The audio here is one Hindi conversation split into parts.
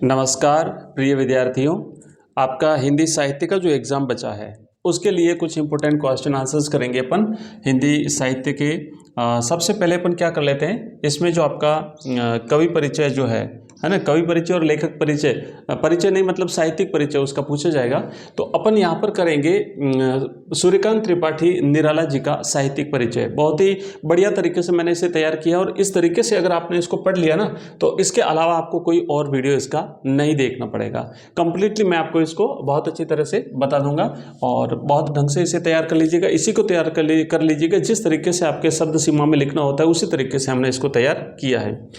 नमस्कार प्रिय विद्यार्थियों, आपका हिंदी साहित्य का जो एग्ज़ाम बचा है उसके लिए कुछ इंपॉर्टेंट क्वेश्चन आंसर्स करेंगे अपन हिंदी साहित्य के। सबसे पहले अपन क्या कर लेते हैं, इसमें जो आपका कवि परिचय जो है ना, कवि परिचय और लेखक परिचय, परिचय नहीं मतलब साहित्यिक परिचय उसका पूछा जाएगा। तो अपन यहाँ पर करेंगे सूर्यकांत त्रिपाठी निराला जी का साहित्यिक परिचय। बहुत ही बढ़िया तरीके से मैंने इसे तैयार किया और इस तरीके से अगर आपने इसको पढ़ लिया ना तो इसके अलावा आपको कोई और वीडियो इसका नहीं देखना पड़ेगा। कंप्लीटली मैं आपको इसको बहुत अच्छी तरह से बता दूंगा और बहुत ढंग से इसे तैयार कर लीजिएगा। इसी को तैयार कर लीजिएगा जिस तरीके से आपके शब्द सीमा में लिखना होता है, उसी तरीके से हमने इसको तैयार किया है।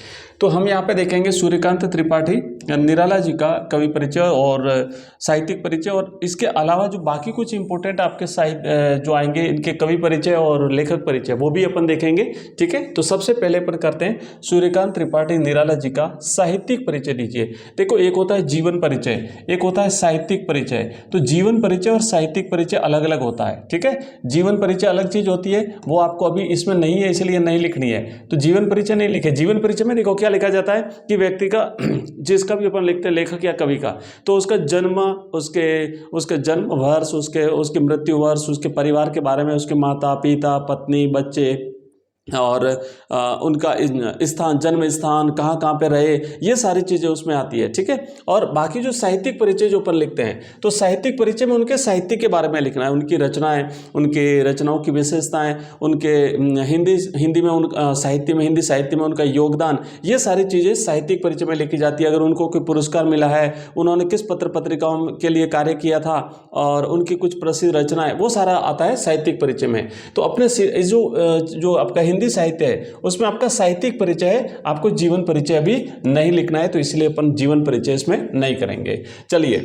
तो हम यहाँ पे देखेंगे सूर्यकांत त्रिपाठी निराला जी का कवि परिचय और साहित्यिक परिचय, और इसके अलावा जो बाकी कुछ इंपॉर्टेंट आपके साहित्य जो आएंगे इनके कवि परिचय और लेखक परिचय वो भी अपन देखेंगे। ठीक है, तो सबसे पहले अपन करते हैं सूर्यकांत त्रिपाठी निराला जी का साहित्यिक परिचय लीजिए। देखो, एक होता है जीवन परिचय, एक होता है साहित्यिक परिचय। तो जीवन परिचय और साहित्यिक परिचय अलग अलग होता है। ठीक है, जीवन परिचय अलग चीज होती है, वो आपको अभी इसमें नहीं है इसलिए नहीं लिखनी है। तो जीवन परिचय नहीं लिखे। जीवन परिचय में देखो क्या लिखा जाता है कि व्यक्ति का जिसका भी अपन लिखते हैं लेखक या कवि का, तो उसका जन्म, उसके जन्म वर्ष, उसके मृत्यु वर्ष, उसके परिवार के बारे में, उसके माता पिता पत्नी बच्चे और उनका स्थान, जन्म स्थान, कहाँ कहाँ पे रहे, ये सारी चीज़ें उसमें आती है। ठीक है, और बाकी जो साहित्यिक परिचय जो अपन लिखते हैं तो साहित्यिक परिचय में उनके साहित्य के बारे में लिखना है, उनकी रचनाएं, उनके रचनाओं की विशेषताएं, उनके हिंदी में हिंदी साहित्य में उनका योगदान, ये सारी चीज़ें साहित्यिक परिचय में लिखी जाती है। अगर उनको कोई पुरस्कार मिला है, उन्होंने किस पत्र पत्रिकाओं के लिए कार्य किया था और उनकी कुछ प्रसिद्ध रचनाएं, वो सारा आता है साहित्यिक परिचय में। तो अपने जो आपका हिंदी साहित्य है उसमें आपका साहित्यिक परिचय है, आपको जीवन परिचय अभी नहीं लिखना है, तो इसलिए अपन जीवन परिचय इसमें नहीं करेंगे। चलिए,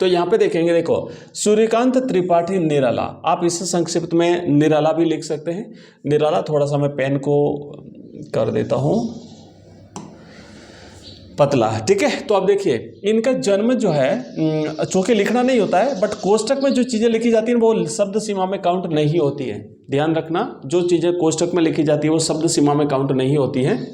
तो यहां पे देखेंगे, देखो सूर्यकांत त्रिपाठी निराला, आप इसे संक्षिप्त में निराला भी लिख सकते हैं। निराला, थोड़ा सा मैं पेन को कर देता हूं पतला। ठीक है, तो अब देखिए इनका जन्म जो है, चूंकि लिखना नहीं होता है बट कोष्टक में जो चीजें लिखी जाती हैं वो शब्द सीमा में काउंट नहीं होती है। ध्यान रखना, जो चीजें कोष्टक में लिखी जाती है वो शब्द सीमा में काउंट नहीं होती हैं।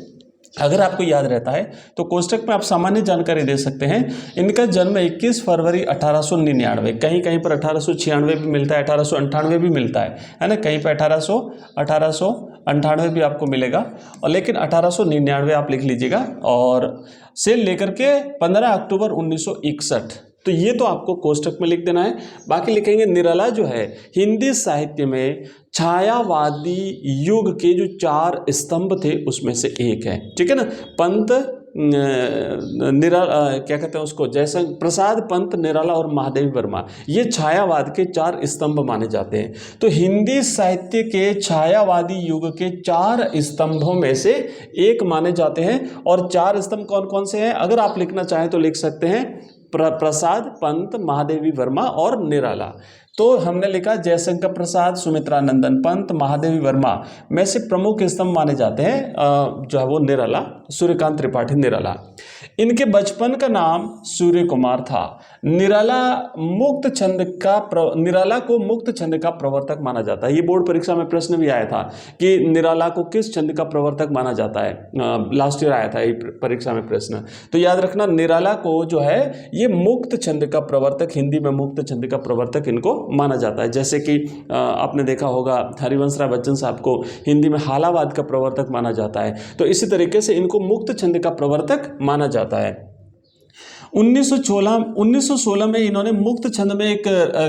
अगर आपको याद रहता है तो कोष्टक में आप सामान्य जानकारी दे सकते हैं। इनका जन्म 21 फरवरी 1899, कहीं कहीं पर 1896 भी मिलता है, 1898 भी मिलता है ना, कहीं पर 1898 भी आपको मिलेगा, और लेकिन 1899 आप लिख लीजिएगा, और से लेकर के 15 अक्टूबर 1961, तो ये तो आपको कोष्टक में लिख देना है। बाकी लिखेंगे निराला जो है हिंदी साहित्य में छायावादी युग के जो 4 स्तंभ थे उसमें से एक है। ठीक है ना, पंत क्या कहते हैं उसको, जयशंकर प्रसाद, पंत, निराला और महादेवी वर्मा, ये छायावाद के 4 स्तंभ माने जाते हैं। तो हिंदी साहित्य के छायावादी युग के 4 स्तंभों में से एक माने जाते हैं। और 4 स्तंभ कौन कौन से हैं, अगर आप लिखना चाहें तो लिख सकते हैं प्रसाद, पंत, महादेवी वर्मा और निराला। तो हमने लिखा जयशंकर प्रसाद, सुमित्रानंदन पंत, महादेवी वर्मा में से प्रमुख स्तंभ माने जाते हैं जो है वो निराला, सूर्यकांत त्रिपाठी निराला। इनके बचपन का नाम सूर्य कुमार था। निराला को मुक्त छंद का प्रवर्तक माना जाता है। ये बोर्ड परीक्षा में प्रश्न भी आया था कि निराला को किस छंद का प्रवर्तक माना जाता है, लास्ट ईयर आया था ये परीक्षा में प्रश्न। तो याद रखना, निराला को जो है ये मुक्त छंद का प्रवर्तक, हिंदी में मुक्त छंद का प्रवर्तक इनको माना जाता है। जैसे कि आपने देखा होगा हरिवंश राय बच्चन साहब को हिंदी में हालावाद का प्रवर्तक माना जाता है, तो इसी तरीके से इनको मुक्त छंद का प्रवर्तक माना जाता है। 1916 में इन्होंने मुक्त छंद में एक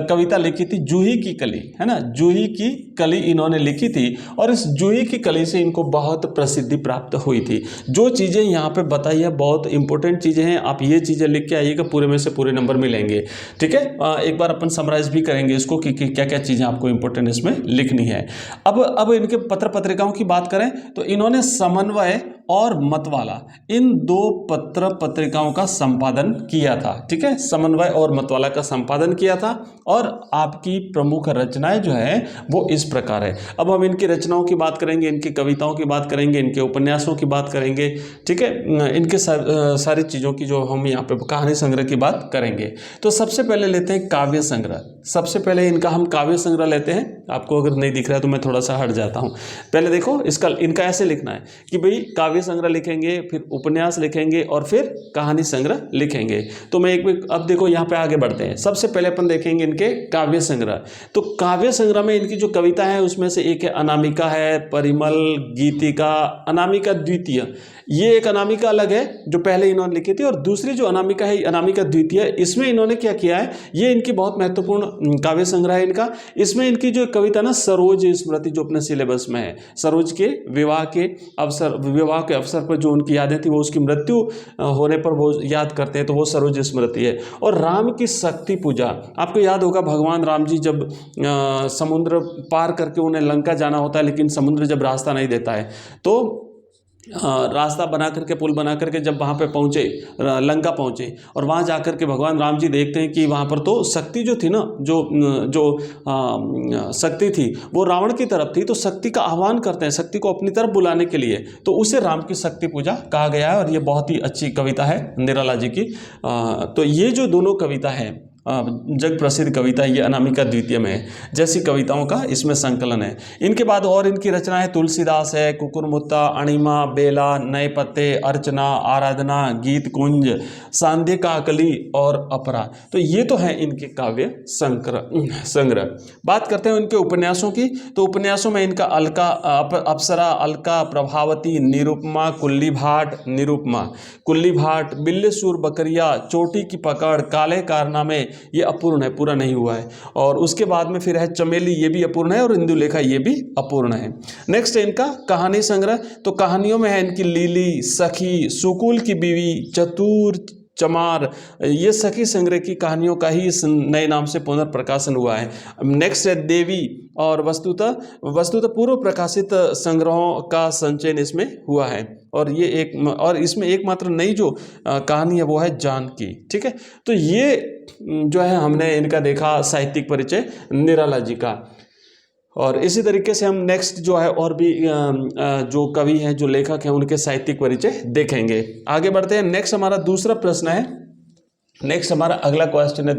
कविता लिखी थी, जूही की कली, है ना, जूही की कली इन्होंने लिखी थी, और इस जूही की कली से इनको बहुत प्रसिद्धि प्राप्त हुई थी। जो चीज़ें यहाँ पे बताई है बहुत इंपॉर्टेंट चीज़ें हैं, आप ये चीज़ें लिख के आइएगा, पूरे में से पूरे नंबर मिलेंगे। ठीक है, एक बार अपन समराइज भी करेंगे इसको कि क्या क्या चीज़ें आपको इंपॉर्टेंट इसमें लिखनी है। अब इनके पत्र पत्रिकाओं की बात करें तो इन्होंने समन्वय और मतवाला, इन 2 पत्र पत्रिकाओं का संपादन किया था। ठीक है, समन्वय और मतवाला का संपादन किया था। और आपकी प्रमुख रचनाएं जो है वो इस प्रकार है। अब हम इनकी रचनाओं की बात करेंगे, इनकी कविताओं की बात करेंगे, इनके उपन्यासों की बात करेंगे। ठीक है, इनके सारी चीज़ों की जो हम यहाँ पे कहानी संग्रह की बात करेंगे। तो सबसे पहले लेते हैं काव्य संग्रह। सबसे पहले इनका हम काव्य संग्रह लेते हैं। आपको अगर नहीं दिख रहा है तो मैं थोड़ा सा हट जाता हूँ। पहले देखो, इनका ऐसे लिखना है कि भाई काव्य काव्य संग्रह लिखेंगे, फिर उपन्यास लिखेंगे और फिर कहानी संग्रह लिखेंगे। तो मैं अब देखो यहाँ पे आगे बढ़ते हैं। सबसे पहले अपन देखेंगे इनके काव्य संग्रह। तो काव्य संग्रह में इनकी जो कविता है उसमें से एक है अनामिका है, परिमल, गीतिका, अनामिका द्वितीय। ये एक अनामिका अलग है जो पहले इन्होंने लिखी थी, और दूसरी जो अनामिका है अनामिका द्वितीय, इसमें इन्होंने क्या किया है, ये इनकी बहुत महत्वपूर्ण काव्य संग्रह है इनका। इसमें इनकी जो कविता ना सरोज स्मृति जो अपने सिलेबस में है, सरोज के विवाह के अवसर पर जो उनकी यादें थी वो उसकी मृत्यु होने पर वो याद करते हैं, तो वो सरोज स्मृति है। और राम की शक्ति पूजा, आपको याद होगा भगवान राम जी जब समुद्र पार करके उन्हें लंका जाना होता है, लेकिन समुद्र जब रास्ता नहीं देता है तो रास्ता बना करके, पुल बना करके जब वहाँ पे पहुँचे, लंका पहुँचे, और वहाँ जा कर के भगवान राम जी देखते हैं कि वहाँ पर तो शक्ति जो थी ना, जो शक्ति थी वो रावण की तरफ थी, तो शक्ति का आह्वान करते हैं शक्ति को अपनी तरफ बुलाने के लिए, तो उसे राम की शक्ति पूजा कहा गया है। और ये बहुत ही अच्छी कविता है निराला जी की। तो ये जो दोनों कविता है जग प्रसिद्ध कविता, ये अनामिका द्वितीय में है, जैसी कविताओं का इसमें संकलन है। इनके बाद और इनकी रचना है तुलसीदास है, कुकुरमुत्ता, अणिमा, बेला, नए पत्ते, अर्चना, आराधना, गीत कुंज, सांध्य काकली और अपरा। तो ये तो है इनके काव्य संग्रह। बात करते हैं इनके उपन्यासों की। तो उपन्यासों में इनका अलका, अप्सरा, अलका, प्रभावती, निरुपमा, कुल्ली भाट, कुल्ली भाट, बिल्लेसुर बकरिया, चोटी की पकड़, काले कारनामे, ये अपूर्ण है, पूरा नहीं हुआ है। और उसके बाद में फिर है चमेली, ये भी अपूर्ण है, और इंदुलेखा ये भी अपूर्ण है। नेक्स्ट है इनका कहानी संग्रह। तो कहानियों में है इनकी लीली, सखी, सुकुल की बीवी, चतुर, चमार, ये सखी संग्रह की कहानियों का ही इस नए नाम से पुनर्प्रकाशन हुआ है। नेक्स्ट है देवी, और वस्तुतः पूर्व प्रकाशित संग्रहों का संचयन इसमें हुआ है। और इसमें एकमात्र नई जो कहानी है वो है जानकी। ठीक है, तो ये जो है हमने इनका देखा साहित्यिक परिचय निराला जी का। और इसी तरीके से हम नेक्स्ट जो है और भी जो कवि हैं, जो लेखक हैं, उनके साहित्यिक परिचय देखेंगे। आगे बढ़ते हैं। नेक्स्ट हमारा दूसरा प्रश्न है, नेक्स्ट हमारा अगला क्वेश्चन है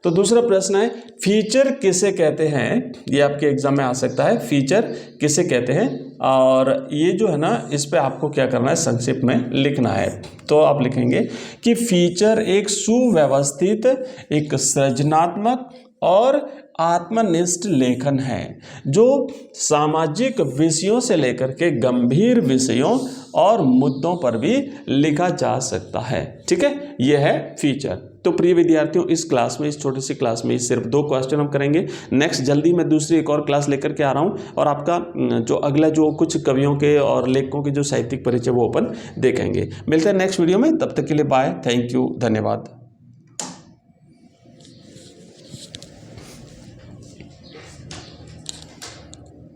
तो दूसरा प्रश्न है फीचर किसे कहते हैं। ये आपके एग्जाम में आ सकता है, फीचर किसे कहते हैं। और ये जो है ना, इस पे आपको क्या करना है, संक्षिप्त में लिखना है। तो आप लिखेंगे कि फीचर एक सुव्यवस्थित, एक सृजनात्मक और आत्मनिष्ठ लेखन है जो सामाजिक विषयों से लेकर के गंभीर विषयों और मुद्दों पर भी लिखा जा सकता है। ठीक है, यह है फीचर। तो प्रिय विद्यार्थियों, इस क्लास में, इस छोटी सी क्लास में सिर्फ 2 क्वेश्चन हम करेंगे। नेक्स्ट जल्दी मैं दूसरी एक और क्लास लेकर के आ रहा हूँ, और आपका जो अगला जो कुछ कवियों के और लेखकों के जो साहित्यिक परिचय वो अपन देखेंगे। मिलते हैं नेक्स्ट वीडियो में, तब तक के लिए बाय, थैंक यू, धन्यवाद।